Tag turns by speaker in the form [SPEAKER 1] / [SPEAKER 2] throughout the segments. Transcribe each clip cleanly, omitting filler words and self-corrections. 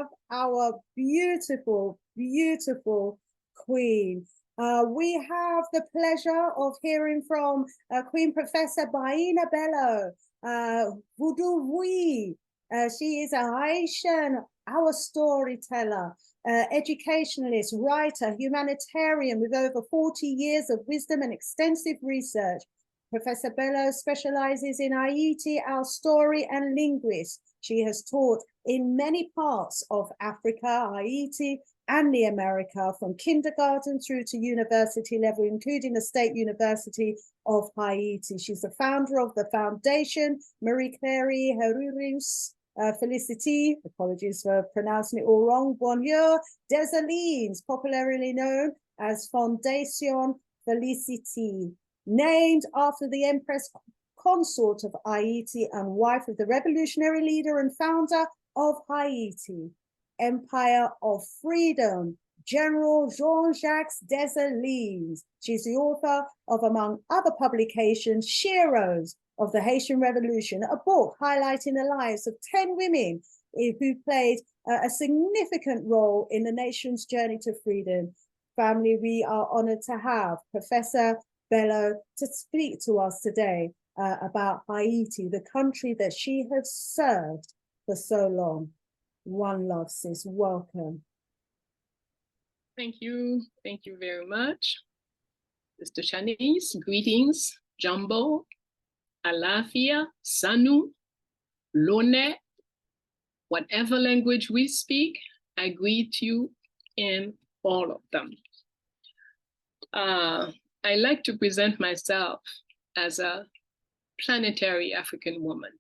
[SPEAKER 1] have our beautiful, beautiful Queen. We have the pleasure of hearing from Queen Professor Bayyina Bello. She is a Haitian, our storyteller, educationalist, writer, humanitarian with over 40 years of wisdom and extensive research. Professor Bello specializes in Haiti, our story and linguist. She has taught in many parts of Africa, Haiti, and the America, from kindergarten through to university level, including the State University of Haiti. She's the founder of the foundation, Marie Claire Herurius Felicity, apologies for pronouncing it all wrong, Bonjour, des Alines, popularly known as Fondation Felicity, named after the Empress Consort of Haiti and wife of the revolutionary leader and founder of Haiti, Empire of Freedom, General Jean-Jacques Dessalines. She's the author of, among other publications, Sheroes of the Haitian Revolution, a book highlighting the lives of 10 women who played a significant role in the nation's journey to freedom. Family, we are honored to have Professor Bello to speak to us today about Haiti, the country that she has served for so long. One love, sis. Welcome.
[SPEAKER 2] Thank you. Thank you very much. Mr. Shanice, greetings. Jumbo, Alafia, Sanu, Lone, whatever language we speak, I greet you in all of them. I like to present myself as a planetary African woman.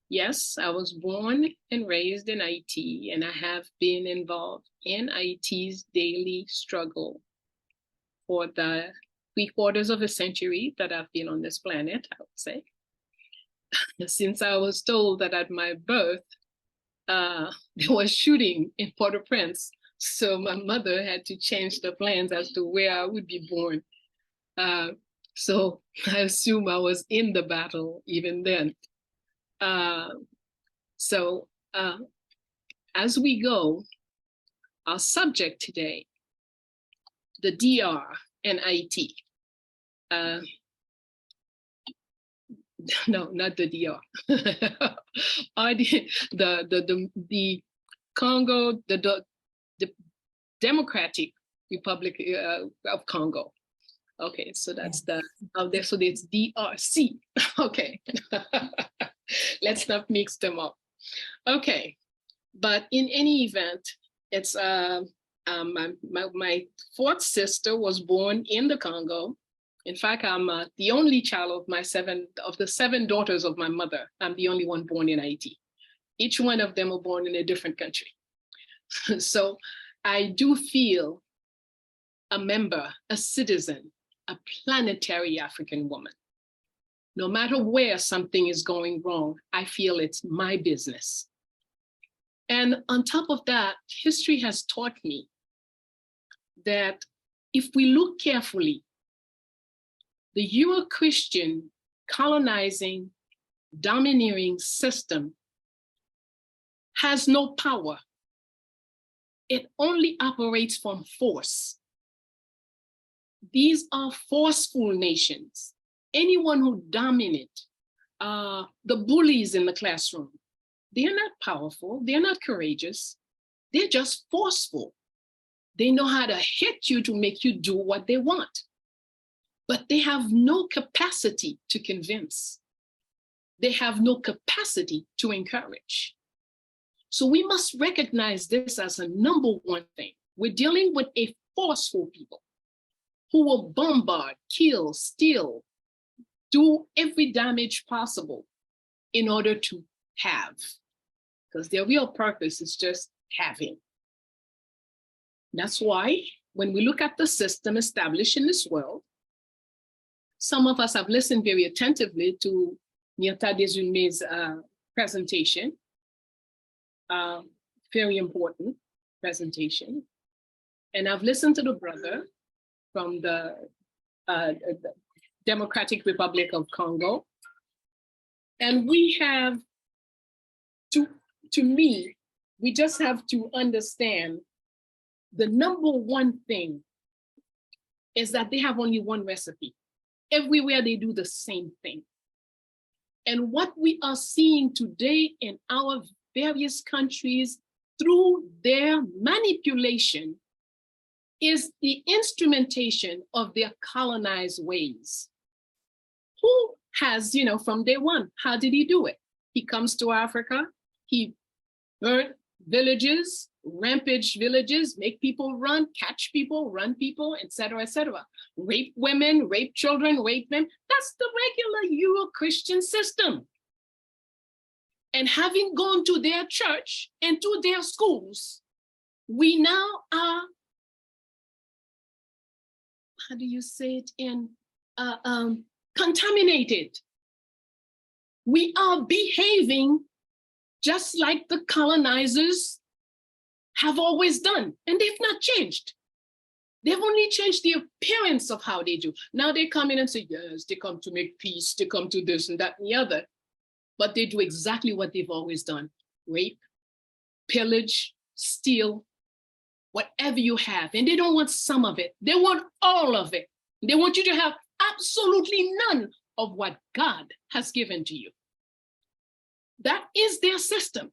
[SPEAKER 2] Yes, I was born and raised in Haiti, and I have been involved in Haiti's daily struggle for the 3/4 of a century that I've been on this planet, I would say. Since I was told that at my birth, there was shooting in Port-au-Prince, so my mother had to change the plans as to where I would be born. So I assume I was in the battle even then. As we go, our subject today, the DR and Haiti. No, not the DR. the Congo, the Democratic Republic of Congo. Okay, so that's the out there. So it's DRC. Okay, let's not mix them up. Okay, but in any event, it's my fourth sister was born in the Congo. In fact, I'm the only child of the seven daughters of my mother. I'm the only one born in Haiti. Each one of them were born in a different country. So I do feel a member, a citizen, a planetary African woman. No matter where something is going wrong, I feel it's my business. And on top of that, history has taught me that if we look carefully, the Euro-Christian colonizing, domineering system has no power. It only operates from force. These are forceful nations. Anyone who dominate, the bullies in the classroom, they're not powerful, they're not courageous, they're just forceful. They know how to hit you to make you do what they want, but they have no capacity to convince. They have no capacity to encourage. So we must recognize this as a number one thing. We're dealing with a forceful people who will bombard, kill, steal, do every damage possible in order to have, because their real purpose is just having. That's why when we look at the system established in this world, some of us have listened very attentively to Myrta Desulme's presentation, very important presentation. And I've listened to the brother from the Democratic Republic of Congo. And we have, to me, We just have to understand the number one thing is that they have only one recipe. Everywhere they do the same thing. And what we are seeing today in our various countries through their manipulation is the instrumentation of their colonized ways. Who has, from day one, how did he do it? He comes to Africa, he burnt villages, rampage villages, make people run, catch people, run people, etc., etc. Rape women, rape children, rape men. That's the regular Euro-Christian system. And having gone to their church and to their schools, we now are, how do you say it in, contaminated. We are behaving just like the colonizers have always done, and they've not changed. They've only changed the appearance of how they do. Now they come in and say, yes, they come to make peace, they come to this and that and the other, but they do exactly what they've always done. Rape, pillage, steal, whatever you have. And they don't want some of it. They want all of it. They want you to have absolutely none of what God has given to you. That is their system.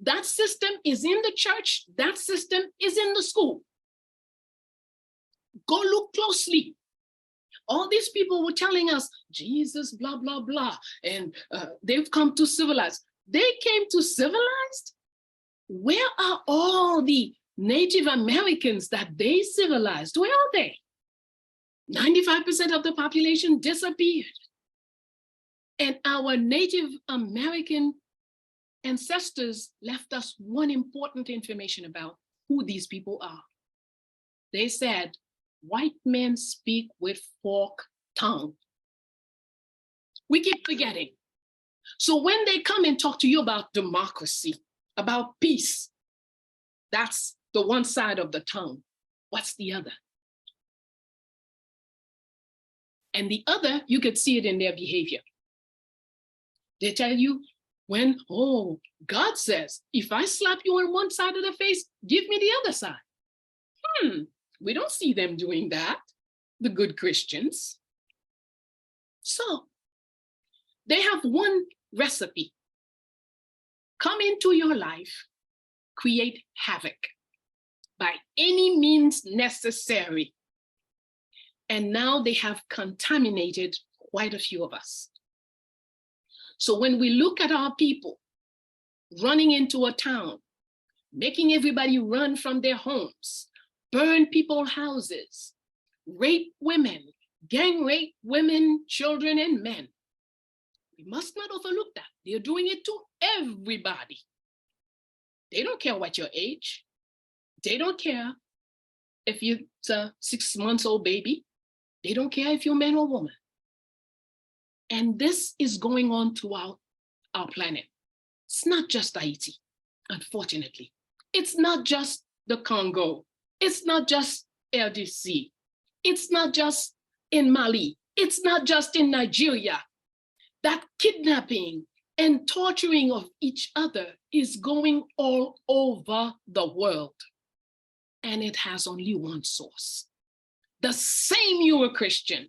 [SPEAKER 2] That system is in the church. That system is in the school. Go look closely. All these people were telling us, Jesus, blah, blah, blah, and they've come to civilize. They came to civilized? Where are all the Native Americans that they civilized? Where are they? 95% of the population disappeared. And our Native American ancestors left us one important information about who these people are. They said, white men speak with forked tongue. We keep forgetting. So when they come and talk to you about democracy, about peace, that's the one side of the tongue. What's the other? And the other, you could see it in their behavior. They tell you when, oh, God says, if I slap you on one side of the face, give me the other side. We don't see them doing that, the good Christians. So they have one recipe. Come into your life, create havoc by any means necessary. And now they have contaminated quite a few of us. So when we look at our people running into a town, making everybody run from their homes, burn people's houses, rape women, gang rape women, children, and men, we must not overlook that. They're doing it to everybody. They don't care what your age. They don't care if you're a 6-month-old baby. They don't care if you're man or woman. And this is going on throughout our planet. It's not just Haiti, unfortunately. It's not just the Congo. It's not just RDC. It's not just in Mali. It's not just in Nigeria. That kidnapping and torturing of each other is going all over the world. And it has only one source. The same Euro-Christian,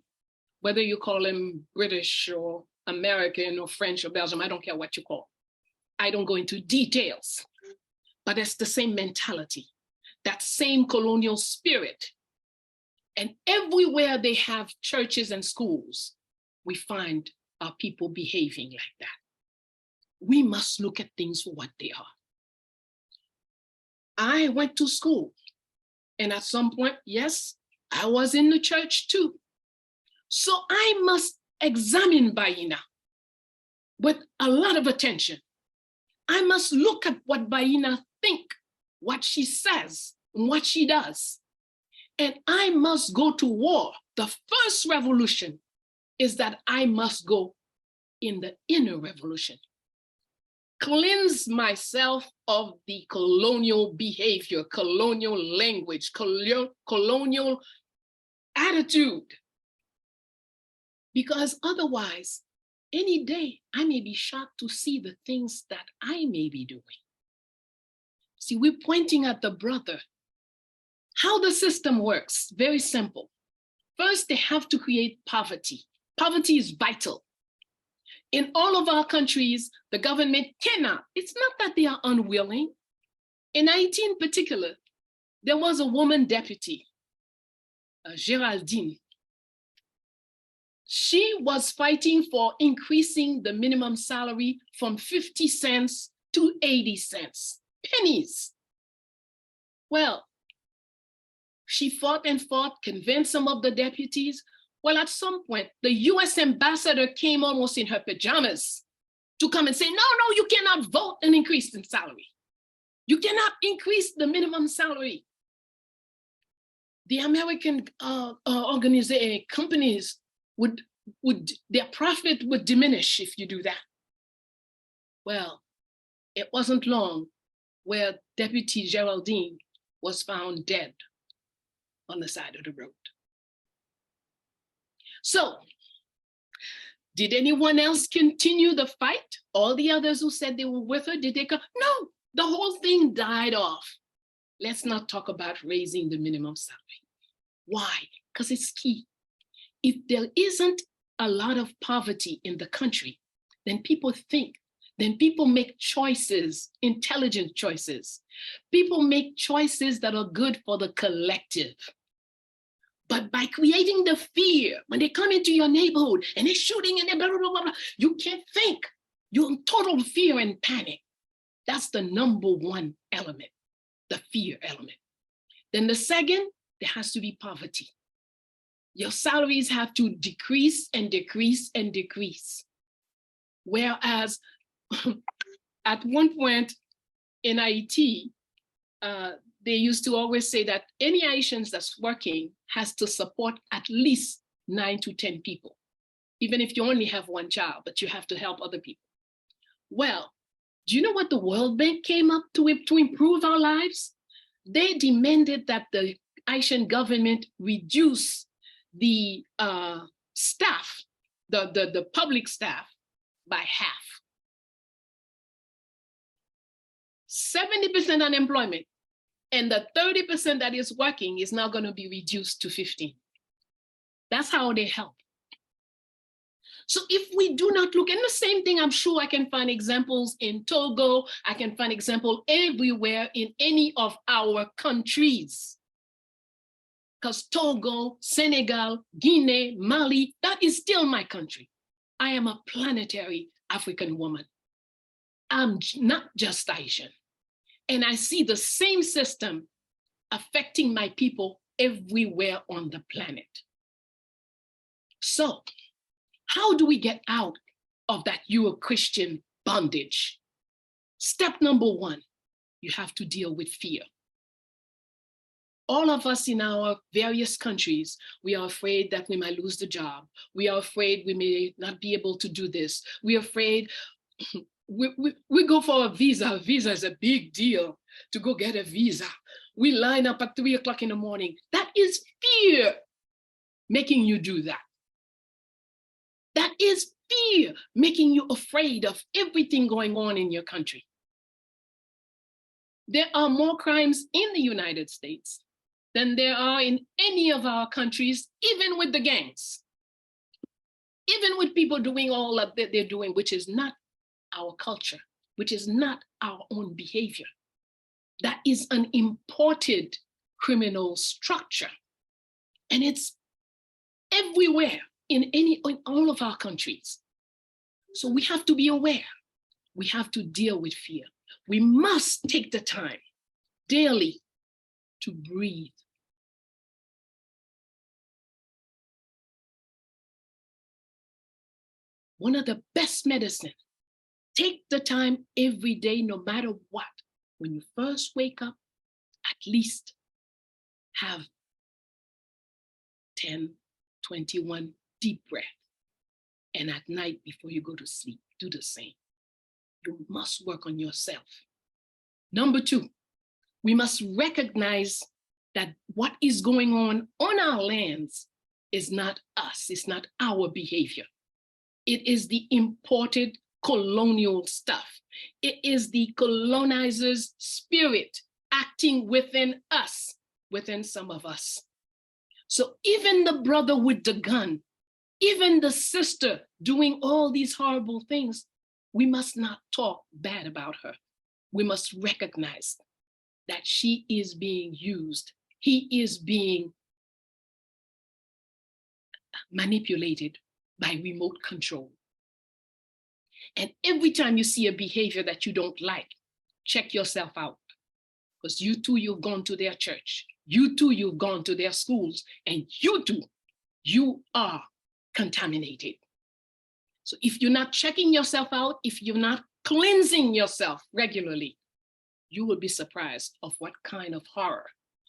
[SPEAKER 2] whether you call him British or American or French or Belgium, I don't care what you call. I don't go into details, but it's the same mentality, that same colonial spirit. And everywhere they have churches and schools, we find our people behaving like that. We must look at things for what they are. I went to school, and at some point, yes, I was in the church too. So I must examine Bayyina with a lot of attention. I must look at what Bayyina thinks, what she says, and what she does. And I must go to war. The first revolution is that I must go in the inner revolution. Cleanse myself of the colonial behavior, colonial language, colonial attitude. Because otherwise, any day I may be shocked to see the things that I may be doing. See, we're pointing at the brother. How the system works, very simple. First, they have to create poverty. Poverty is vital. In all of our countries, the government cannot. It's not that they are unwilling. In Haiti in particular, there was a woman deputy, Geraldine. She was fighting for increasing the minimum salary from 50 cents to 80 cents, pennies. Well, she fought and fought, convinced some of the deputies. Well, at some point, the US ambassador came almost in her pajamas to come and say, no, you cannot vote an increase in salary. You cannot increase the minimum salary. The American companies would their profit would diminish if you do that. Well, it wasn't long where Deputy Geraldine was found dead on the side of the road. So, did anyone else continue the fight? All the others who said they were with her, did they come? No, the whole thing died off. Let's not talk about raising the minimum salary. Why? Because it's key. If there isn't a lot of poverty in the country, then people think, then people make choices, intelligent choices. People make choices that are good for the collective. But by creating the fear, when they come into your neighborhood and they're shooting and they're blah, blah, blah, blah, you can't think. You're in total fear and panic. That's the number one element, the fear element. Then the second, there has to be poverty. Your salaries have to decrease and decrease and decrease. Whereas at one point in Haiti, they used to always say that any Haitians that's working has to support at least 9 to 10 people, even if you only have one child, but you have to help other people. Well, do you know what the World Bank came up to improve our lives? They demanded that the Haitian government reduce the staff, the public staff, by half. 70% unemployment, and the 30% that is working is now going to be reduced to 15. That's how they help. So if we do not look, and the same thing, I'm sure I can find examples in Togo, I can find examples everywhere in any of our countries. Because Togo, Senegal, Guinea, Mali, that is still my country. I am a planetary African woman. I'm not just Haitian. And I see the same system affecting my people everywhere on the planet. So, how do we get out of that Euro-Christian bondage? Step number one, you have to deal with fear. All of us in our various countries, we are afraid that we might lose the job. We are afraid we may not be able to do this. We're afraid we go for a visa. A visa is a big deal to go get a visa. We line up at 3 o'clock in the morning. That is fear making you do that. That is fear making you afraid of everything going on in your country. There are more crimes in the United States than there are in any of our countries, even with the gangs, even with people doing all that they're doing, which is not our culture, which is not our own behavior. That is an imported criminal structure. And it's everywhere in all of our countries. So we have to be aware. We have to deal with fear. We must take the time daily to breathe. One of the best medicine, take the time every day, no matter what. When you first wake up, at least have 10, 21 deep breaths. And at night, before you go to sleep, do the same. You must work on yourself. Number two, we must recognize that what is going on our lands is not us, it's not our behavior. It is the imported colonial stuff. It is the colonizer's spirit acting within us, within some of us. So even the brother with the gun, even the sister doing all these horrible things, we must not talk bad about her. We must recognize that she is being used. He is being manipulated by remote control. And every time you see a behavior that you don't like, check yourself out. Because you too, you've gone to their church. You too, you've gone to their schools. And you too, you are contaminated. So if you're not checking yourself out, if you're not cleansing yourself regularly, you will be surprised of what kind of horror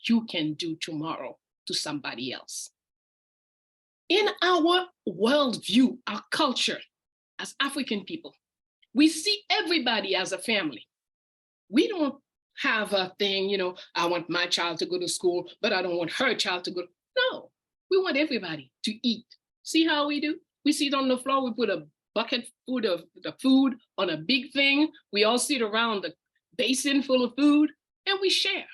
[SPEAKER 2] you can do tomorrow to somebody else. In our worldview, our culture, as African people, we see everybody as a family. We don't have a thing, you know, I want my child to go to school, but I don't want her child to go. No, we want everybody to eat. See how we do? We sit on the floor, we put a bucket full of the food on a big thing. We all sit around the basin full of food and we share.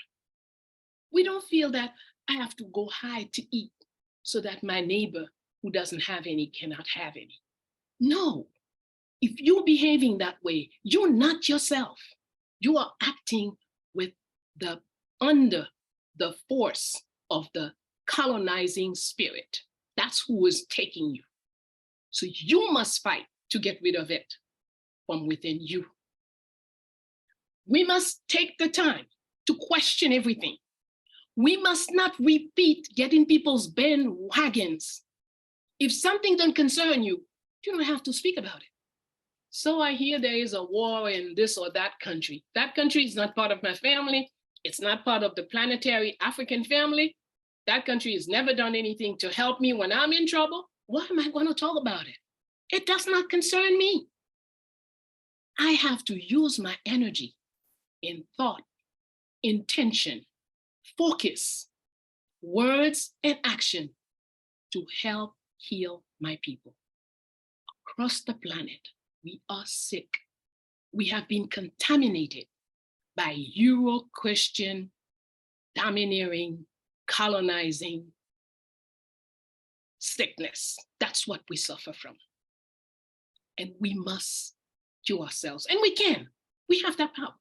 [SPEAKER 2] We don't feel that I have to go hide to eat so that my neighbor who doesn't have any cannot have any. No, if you're behaving that way, you're not yourself. You are acting with under the force of the colonizing spirit. That's who is taking you. So you must fight to get rid of it from within you. We must take the time to question everything. We must not repeat getting people's bandwagons. If something doesn't concern you, you don't have to speak about it. So I hear there is a war in this or that country. That country is not part of my family. It's not part of the planetary African family. That country has never done anything to help me when I'm in trouble. Why am I going to talk about it? It does not concern me. I have to use my energy in thought, intention, focus, words, and action to help heal my people. Across the planet, we are sick. We have been contaminated by Euro-Christian, domineering, colonizing sickness. That's what we suffer from. And we must cure ourselves. And we can. We have that power.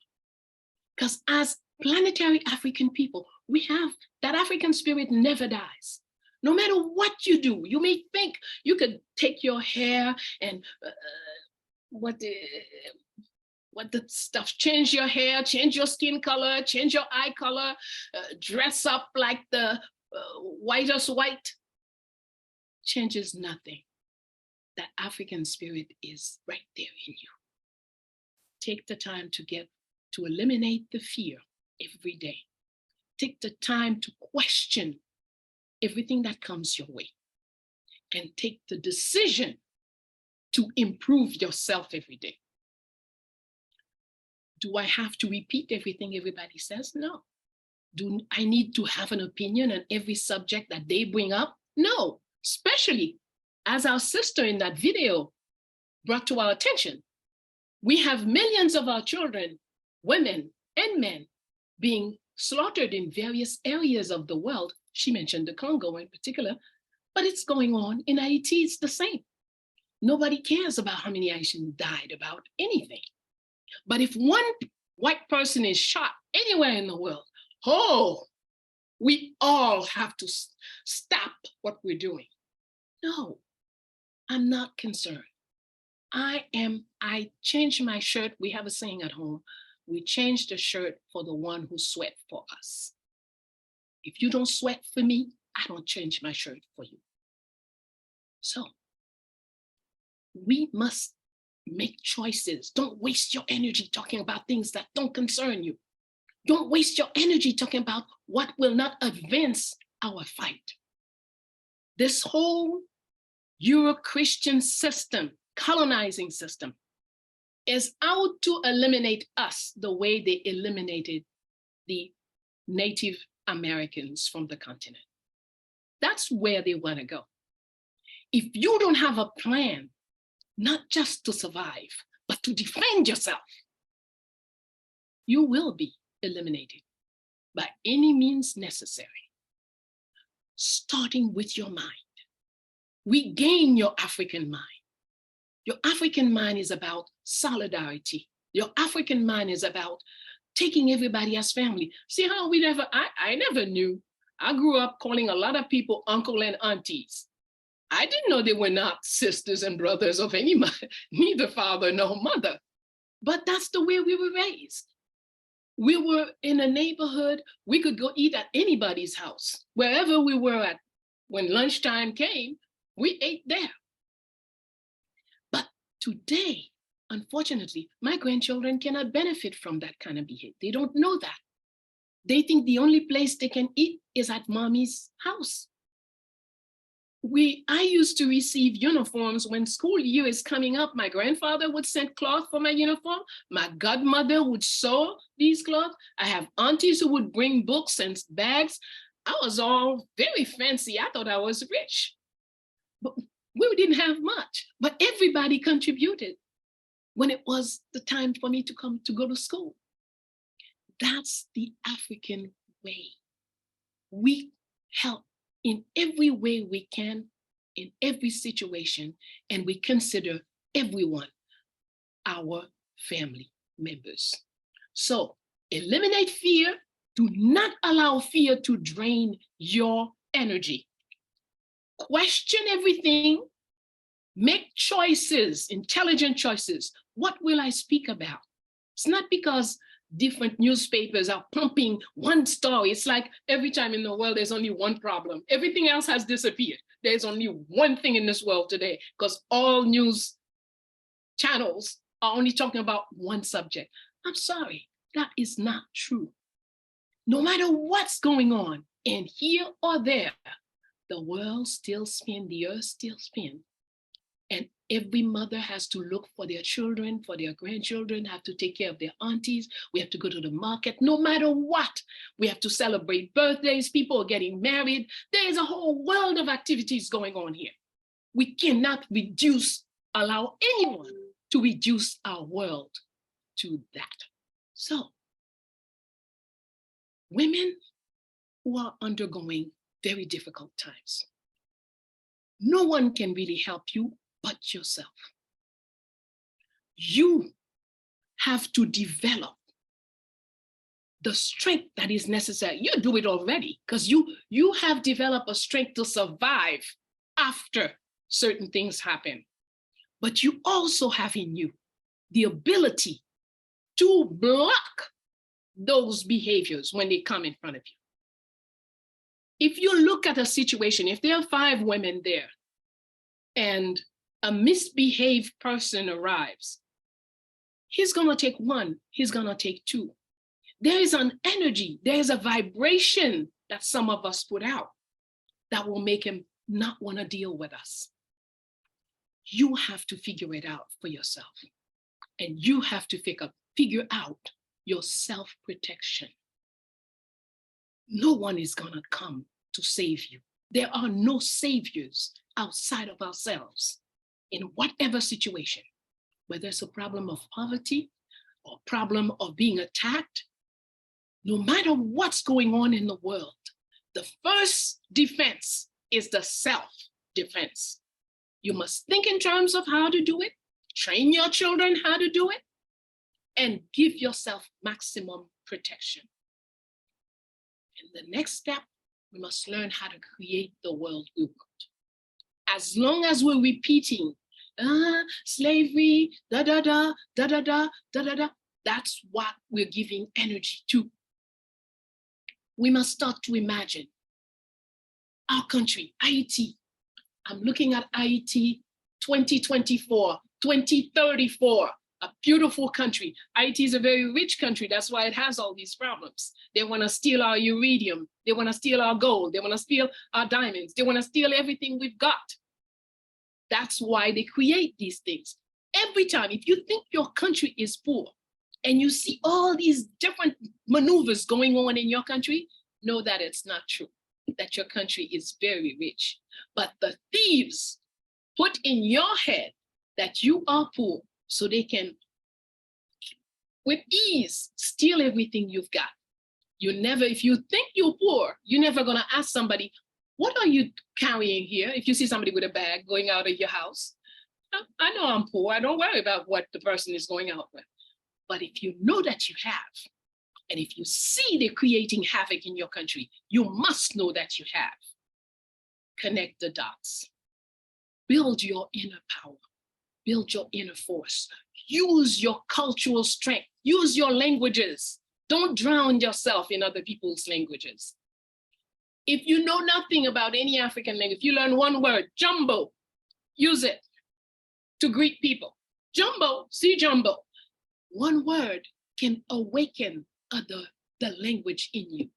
[SPEAKER 2] Because as planetary African people, we have that African spirit never dies. No matter what you do, you may think you could take your hair and what the stuff, change your hair, change your skin color, change your eye color, dress up like the whitest white. Changes nothing. That African spirit is right there in you. Take the time to eliminate the fear every day. Take the time to question everything that comes your way and take the decision to improve yourself every day. Do I have to repeat everything everybody says? No. Do I need to have an opinion on every subject that they bring up? No, especially as our sister in that video brought to our attention. We have millions of our children, women and men, being slaughtered in various areas of the world. She mentioned the Congo in particular, but it's going on in Haiti. It's the same. Nobody cares about how many Haitians died about anything. But if one white person is shot anywhere in the world, oh, we all have to stop what we're doing. No, I'm not concerned. I changed my shirt. We have a saying at home. We change the shirt for the one who sweat for us. If you don't sweat for me, I don't change my shirt for you. So we must make choices. Don't waste your energy talking about things that don't concern you. Don't waste your energy talking about what will not advance our fight. This whole Euro-Christian system, colonizing system, is out to eliminate us the way they eliminated the Native Americans from the continent. That's where they want to go. If you don't have a plan, not just to survive, but to defend yourself, you will be eliminated by any means necessary, starting with your mind. Regain your African mind. Your African mind is about solidarity. Your African mind is about taking everybody as family. See how I never knew. I grew up calling a lot of people uncle and aunties. I didn't know they were not sisters and brothers of any mother, neither father nor mother. But that's the way we were raised. We were in a neighborhood. We could go eat at anybody's house. Wherever we were at, when lunchtime came, we ate there. But today, unfortunately, my grandchildren cannot benefit from that kind of behavior. They don't know that. They think the only place they can eat is at mommy's house. I used to receive uniforms when school year is coming up. My grandfather would send cloth for my uniform. My godmother would sew these cloths. I have aunties who would bring books and bags. I was all very fancy. I thought I was rich. But we didn't have much, but everybody contributed when it was the time for me to go to school. That's the African way. We help in every way we can, in every situation, and we consider everyone our family members. So eliminate fear. Do not allow fear to drain your energy. Question everything. Make choices, intelligent choices. What will I speak about? It's not because different newspapers are pumping one story. It's like every time in the world, there's only one problem. Everything else has disappeared. There's only one thing in this world today because all news channels are only talking about one subject. I'm sorry, that is not true. No matter what's going on, and here or there, the world still spins, the earth still spins. And every mother has to look for their children, for their grandchildren, have to take care of their aunties. We have to go to the market, no matter what. We have to celebrate birthdays. People are getting married. There is a whole world of activities going on here. We cannot allow anyone to reduce our world to that. So, women who are undergoing very difficult times, no one can really help you but yourself. You have to develop the strength that is necessary. You do it already because you have developed a strength to survive after certain things happen. But you also have in you the ability to block those behaviors when they come in front of you. If you look at a situation, if there are 5 women there and a misbehaved person arrives, he's gonna take 1, he's gonna take 2. There is an energy, there is a vibration that some of us put out that will make him not wanna deal with us. You have to figure it out for yourself. And you have to figure out your self-protection. No one is gonna come to save you. There are no saviors outside of ourselves in whatever situation, whether it's a problem of poverty or problem of being attacked. No matter what's going on in the world, the first defense is the self-defense. You must think in terms of how to do it, train your children how to do it, and give yourself maximum protection. And the next step, we must learn how to create the world we want. As long as we're repeating, slavery, da-da-da, da-da-da, da-da-da, that's what we're giving energy to. We must start to imagine our country, Haiti. I'm looking at Haiti 2024, 2034, a beautiful country. Haiti is a very rich country. That's why it has all these problems. They want to steal our iridium. They want to steal our gold. They want to steal our diamonds. They want to steal everything we've got. That's why they create these things. Every time, if you think your country is poor and you see all these different maneuvers going on in your country, know that it's not true, that your country is very rich. But the thieves put in your head that you are poor so they can, with ease, steal everything you've got. If you think you're poor, you're never gonna ask somebody, what are you carrying here? If you see somebody with a bag going out of your house, I know I'm poor. I don't worry about what the person is going out with. But if you know that you have, and if you see they're creating havoc in your country, you must know that you have. Connect the dots. Build your inner power. Build your inner force. Use your cultural strength. Use your languages. Don't drown yourself in other people's languages. If you know nothing about any African language, if you learn one word, jumbo, use it to greet people. Jumbo, see jumbo. One word can awaken the language in you.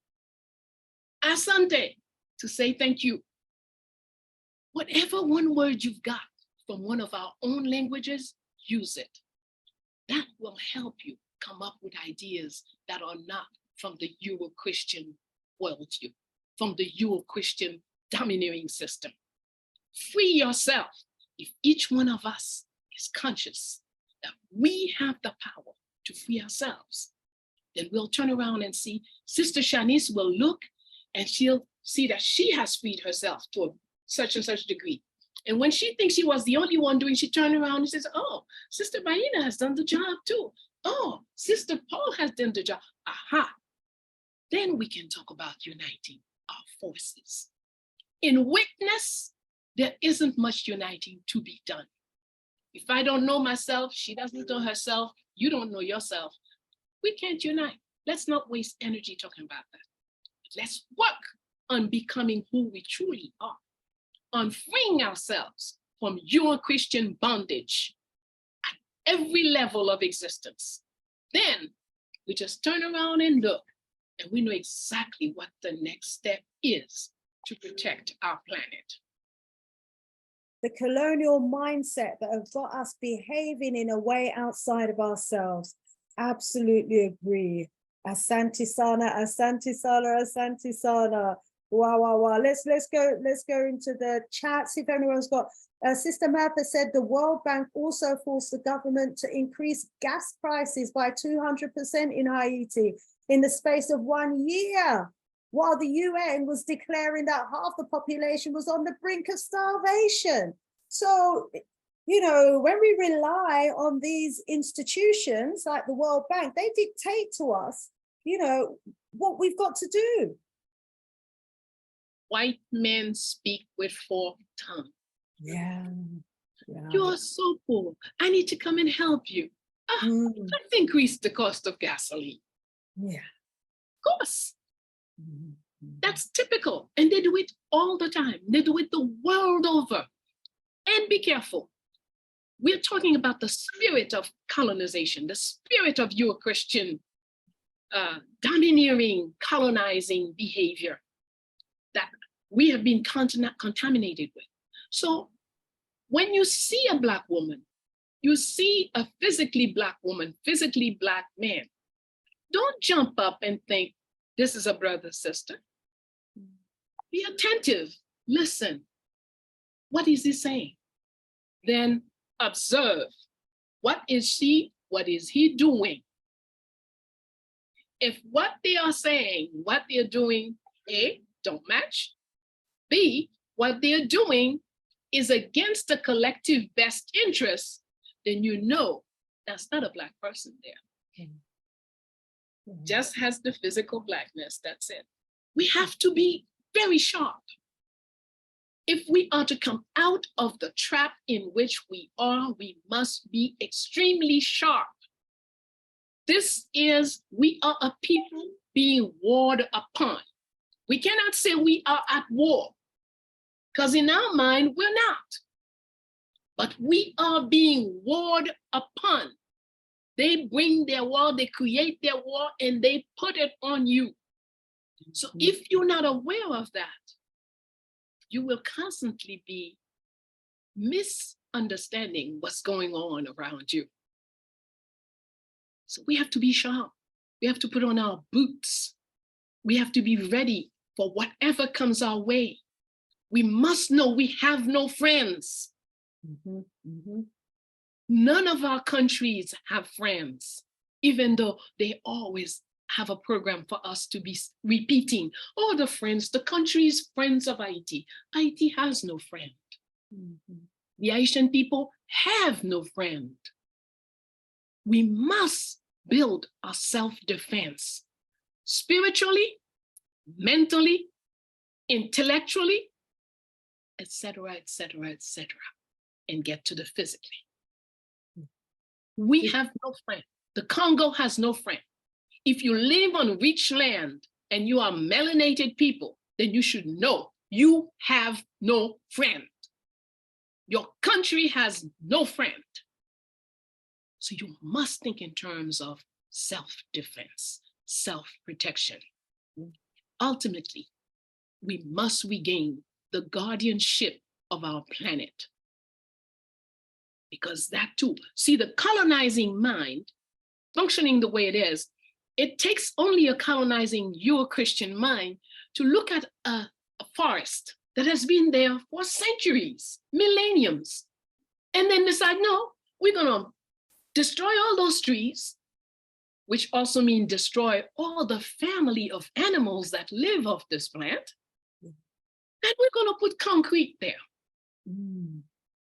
[SPEAKER 2] Asante, to say thank you. Whatever one word you've got from one of our own languages, use it. That will help you come up with ideas that are not from the Euro-Christian worldview, from the Euro-Christian domineering system. Free yourself. If each one of us is conscious that we have the power to free ourselves, then we'll turn around and see Sister Shanice will look and she'll see that she has freed herself to a such and such degree. And when she thinks she was the only one doing, she turns around and says, oh, Sister Bayyina has done the job too. Oh, Sister Paul has done the job. Aha. Then we can talk about uniting our forces. In witness, there isn't much uniting to be done. If I don't know myself, she doesn't know herself, you don't know yourself, we can't unite. Let's not waste energy talking about that. Let's work on becoming who we truly are, on freeing ourselves from your Christian bondage at every level of existence. Then we just turn around and look, and we know exactly what the next step is to protect our planet.
[SPEAKER 1] The colonial mindset that have got us behaving in a way outside of ourselves. Absolutely agree. Asante sana, asante sana, asante sana. Wow, wow, wow. Let's go into the chat, see if anyone's got. Sister Martha said the World Bank also forced the government to increase gas prices by 200% in Haiti in the space of 1 year, while the UN was declaring that half the population was on the brink of starvation. So, you know, when we rely on these institutions like the World Bank, they dictate to us, you know, what we've got to do.
[SPEAKER 2] White men speak with forked tongue.
[SPEAKER 1] Yeah.
[SPEAKER 2] You're so poor. I need to come and help you. Let's increase the cost of gasoline.
[SPEAKER 1] Yeah.
[SPEAKER 2] Of course. That's typical. And they do it all the time. They do it the world over. And be careful. We're talking about the spirit of colonization, the spirit of your Christian domineering, colonizing behavior that we have been contaminated with. So when you see a Black woman, you see a physically Black woman, physically Black man, don't jump up and think, this is a brother, sister. Be attentive, listen. What is he saying? Then observe. What is she? What is he doing? If what they are saying, what they're doing, A, don't match. B, what they're doing is against the collective best interest, then you know that's not a Black person there. Just has the physical Blackness, that's it. We have to be very sharp. If we are to come out of the trap in which we are, we must be extremely sharp. We are a people being warred upon. We cannot say we are at war, because in our mind, we're not. But we are being warred upon. They bring their war, they create their war, and they put it on you. So if you're not aware of that, you will constantly be misunderstanding what's going on around you. So we have to be sharp. We have to put on our boots. We have to be ready for whatever comes our way. We must know we have no friends. None of our countries have friends, even though they always have a program for us to be repeating. Oh, the friends, the country's friends of Haiti. Haiti has no friend.
[SPEAKER 1] Mhm.
[SPEAKER 2] The Haitian people have no friend. We must build a self-defense spiritually, mentally, intellectually, etc., etc., etc., and get to the physically. We have no friend. The Congo has no friend. If you live on rich land and you are melanated people, then you should know you have no friend. Your country has no friend. So you must think in terms of self-defense, self-protection. Ultimately, we must regain the guardianship of our planet. Because that too, see, the colonizing mind, functioning the way it is, it takes only a colonizing Euro-Christian mind to look at a forest that has been there for centuries, millenniums, and then decide, no, we're gonna destroy all those trees, which also means destroy all the family of animals that live off this plant, and we're gonna put concrete there.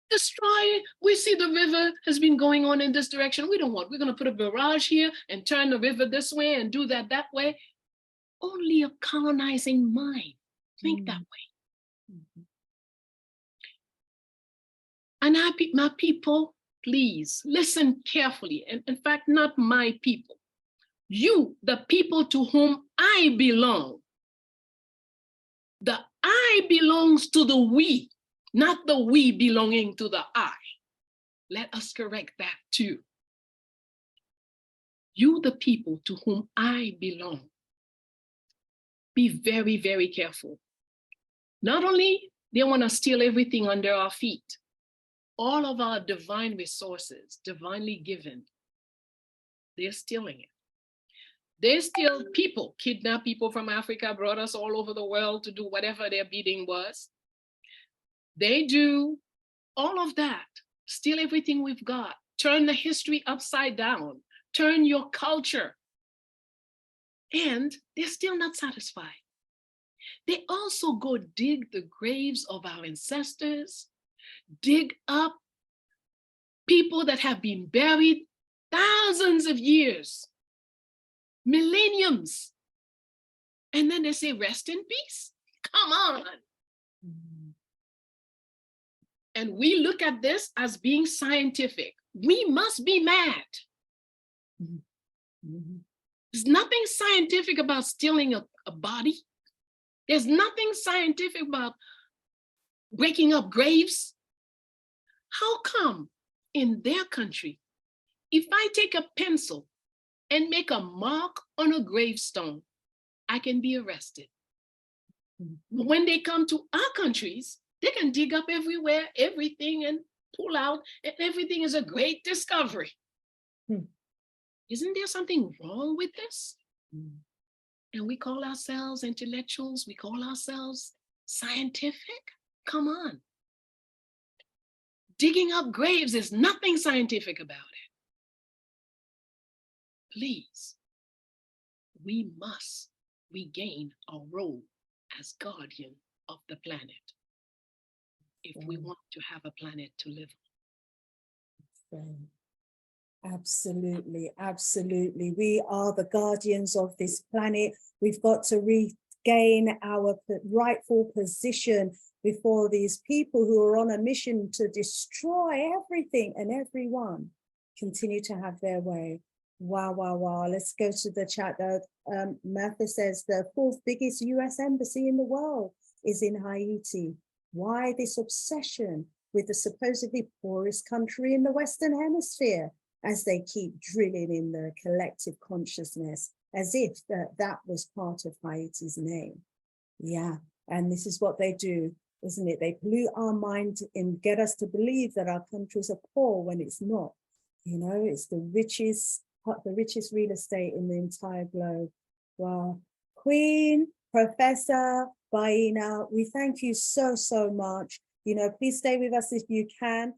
[SPEAKER 2] Destroy. We see the river has been going on in this direction. We don't want, we're going to put a barrage here and turn the river this way and do that way. Only a colonizing mind think that way. And my people, please listen carefully. And in fact, not my people. You, the people to whom I belong. The I belongs to the we, not the we belonging to the I. Let us correct that too. You, the people to whom I belong, be very, very careful. Not only they want to steal everything under our feet, all of our divine resources, divinely given, they're stealing it. They steal people, kidnap people from Africa, brought us all over the world to do whatever their bidding was. They do all of that, steal everything we've got, turn the history upside down, turn your culture. And they're still not satisfied. They also go dig the graves of our ancestors, dig up people that have been buried thousands of years, millenniums. And then they say, rest in peace. Come on. And we look at this as being scientific. We must be mad. There's nothing scientific about stealing a body. There's nothing scientific about breaking up graves. How come in their country, if I take a pencil and make a mark on a gravestone, I can be arrested? When they come to our countries, they can dig up everywhere, everything, and pull out, and everything is a great discovery. Isn't there something wrong with this? And we call ourselves intellectuals, we call ourselves scientific? Come on. Digging up graves is nothing scientific about it. Please, we must regain our role as guardian of the planet if we want to have a planet to live on.
[SPEAKER 1] Absolutely, absolutely. We are the guardians of this planet. We've got to regain our rightful position before these people who are on a mission to destroy everything and everyone continue to have their way. Wow, wow, wow. Let's go to the chat though. Martha says the fourth biggest US embassy in the world is in Haiti. Why this obsession with the supposedly poorest country in the Western Hemisphere, as they keep drilling in the collective consciousness as if that was part of Haiti's name? Yeah, and this is what they do, isn't it? They pollute our mind and get us to believe that our countries are poor when it's not. You know, it's the richest real estate in the entire globe. Wow. Queen, Professor Bayyina, we thank you so, so much. You know, please stay with us if you can.